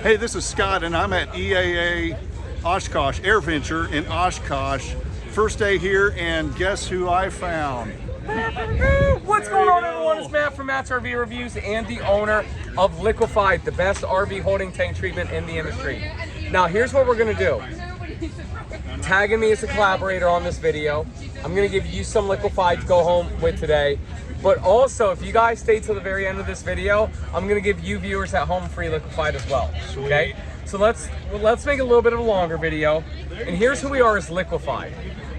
Hey, this is Scott, and I'm at EAA Oshkosh Air Venture in Oshkosh. First day here, and guess who I found? What's going on, everyone? It's Matt from Matt's RV Reviews and the owner of Liquified, the best RV holding tank treatment in the industry. Now, here's what we're gonna do. Tagging me as a collaborator on this video. I'm gonna give you some Liquified to go home with today. But also, if you guys stay till the very end of this video, I'm gonna give you viewers at home free Liquified as well. Okay? So let's make a little bit of a longer video. And here's who we are as Liquified.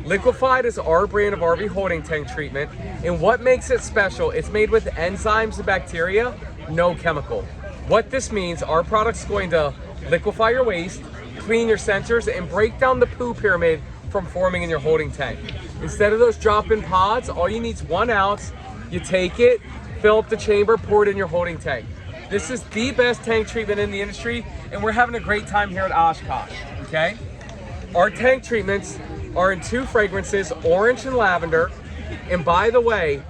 Liquified is our brand of RV holding tank treatment, and what makes it special, it's made with enzymes and bacteria, no chemical. What this means, our product's going to liquefy your waste, clean your sensors, and break down the poo pyramid from forming in your holding tank. Instead of those drop-in pods, all you need is 1 ounce. You take it, fill up the chamber, pour it in your holding tank. This is the best tank treatment in the industry, and we're having a great time here at Oshkosh, okay? Our tank treatments are in 2 fragrances, orange and lavender. And by the way,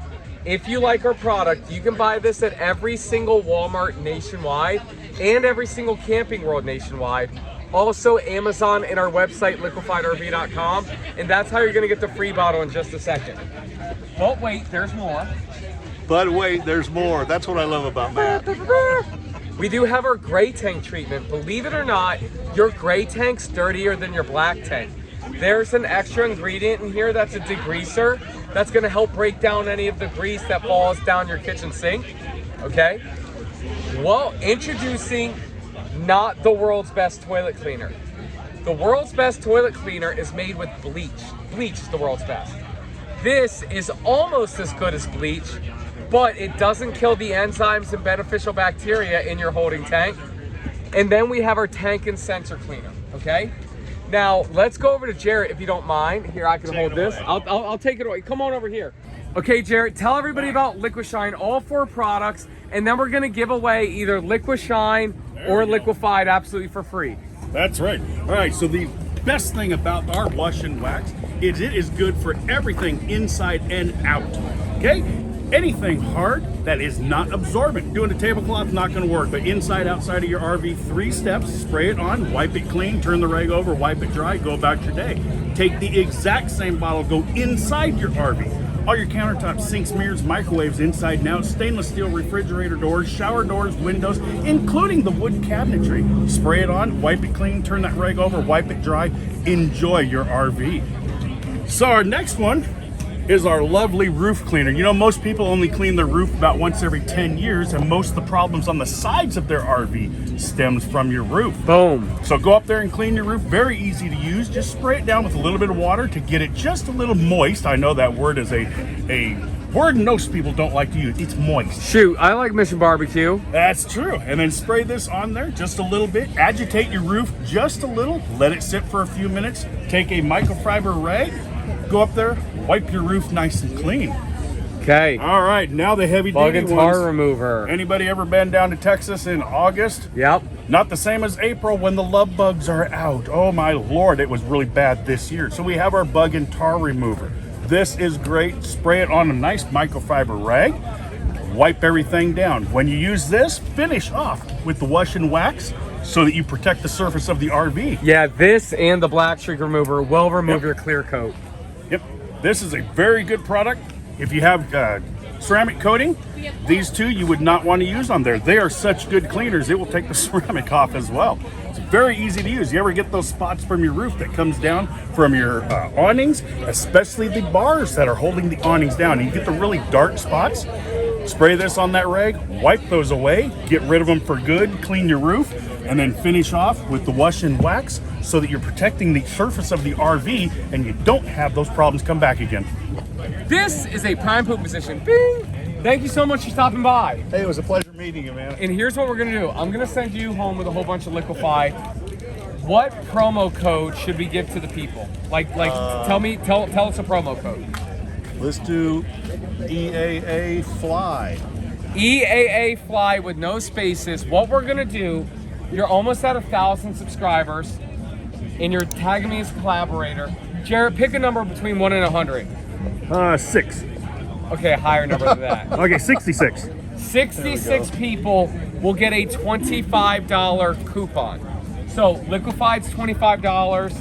if you like our product, you can buy this at every single Walmart nationwide and every single Camping World nationwide. Also Amazon and our website, liquifiedrv.com. And that's how you're gonna get the free bottle in just a second. But wait, there's more. But wait, there's more. That's what I love about Matt. We do have our gray tank treatment. Believe it or not, your gray tank's dirtier than your black tank. There's an extra ingredient in here that's a degreaser that's gonna help break down any of the grease that falls down your kitchen sink, okay? Well, introducing not the world's best toilet cleaner. The world's best toilet cleaner is made with bleach. Bleach is the world's best. This is almost as good as bleach, but it doesn't kill the enzymes and beneficial bacteria in your holding tank. And then we have our tank and sensor cleaner, okay? Now, let's go over to Jarrett, if you don't mind. Here, I can hold this. I'll take it away. Come on over here. Okay, Jarrett, tell everybody about Liquishine, all 4 products, and then we're gonna give away either Liquishine or Liquified absolutely for free. That's right. All right, so the best thing about our wash and wax is it is good for everything inside and out, okay? Anything hard that is not absorbent. Doing a tablecloth, not gonna work, but inside, outside of your RV, 3 steps, spray it on, wipe it clean, turn the rag over, wipe it dry, go about your day. Take the exact same bottle, go inside your RV. All your countertops, sinks, mirrors, microwaves inside and out, stainless steel refrigerator doors, shower doors, windows, including the wood cabinetry. Spray it on, wipe it clean, turn that rag over, wipe it dry, enjoy your RV. So our next one is our lovely roof cleaner. You know, most people only clean their roof about once every 10 years, and most of the problems on the sides of their RV stems from your roof. Boom. So go up there and clean your roof. Very easy to use. Just spray it down with a little bit of water to get it just a little moist. I know that word is a word most people don't like to use. It's moist. Shoot, I like Mission Barbecue. That's true. And then spray this on there just a little bit. Agitate your roof just a little. Let it sit for a few minutes. Take a microfiber rag. Go up there, wipe your roof nice and clean. Okay. All right, now the heavy Bug duty and ones. tar remover. Anybody ever been down to Texas in August? Yep. Not the same as April when the love bugs are out. Oh my Lord, it was really bad this year. So we have our bug and tar remover. This is great. Spray it on a nice microfiber rag. Wipe everything down. When you use this, finish off with the wash and wax so that you protect the surface of the RV. Yeah, this and the black streak remover will remove your clear coat. Yep, this is a very good product. If you have ceramic coating, these 2 you would not want to use on there. They are such good cleaners, it will take the ceramic off as well. It's very easy to use. You ever get those spots from your roof that comes down from your awnings, especially the bars that are holding the awnings down, and you get the really dark spots? Spray this on that rag, wipe those away, get rid of them for good, clean your roof, and then finish off with the wash and wax so that you're protecting the surface of the RV and you don't have those problems come back again. This is a prime poop position. Bing! Thank you so much for stopping by. Hey, it was a pleasure meeting you, man. And here's what we're gonna do. I'm gonna send you home with a whole bunch of Liquified. What promo code should we give to the people? Tell us a promo code. Let's do EAA Fly. EAA Fly with no spaces. What we're gonna do, you're almost at 1,000 subscribers, and you're tagging me as a collaborator. Jarrett, pick a number between 1 and 100. 6. Okay, a higher number than that. Okay, 66. 66 people will get a $25 coupon. So Liquified's $25,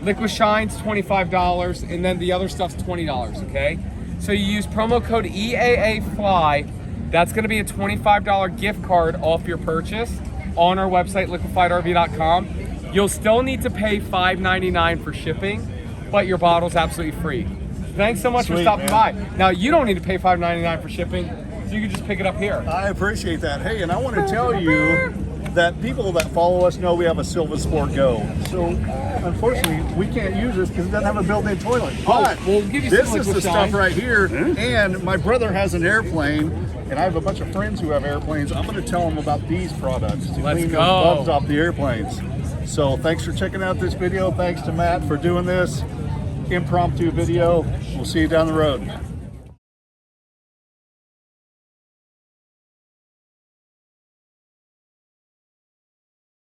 Liquishine's $25, and then the other stuff's $20, okay? So you use promo code EAAFLY. That's gonna be a $25 gift card off your purchase on our website, liquifiedrv.com. You'll still need to pay $5.99 for shipping, but your bottle's absolutely free. Thanks so much for Sweet, stopping man. by. Now, you don't need to pay $5.99 for shipping, so you can just pick it up here. I appreciate that. Hey, and I want to tell you that people that follow us know we have a Silva Sport Go. So, unfortunately, we can't use this because it doesn't have a built-in toilet. But we'll give you this some is the Liquishine. stuff right here. And my brother has an airplane, and I have a bunch of friends who have airplanes. I'm going to tell them about these products to Let's clean go. those bugs off the airplanes. So, thanks for checking out this video. Thanks to Matt for doing this impromptu video. We'll see you down the road.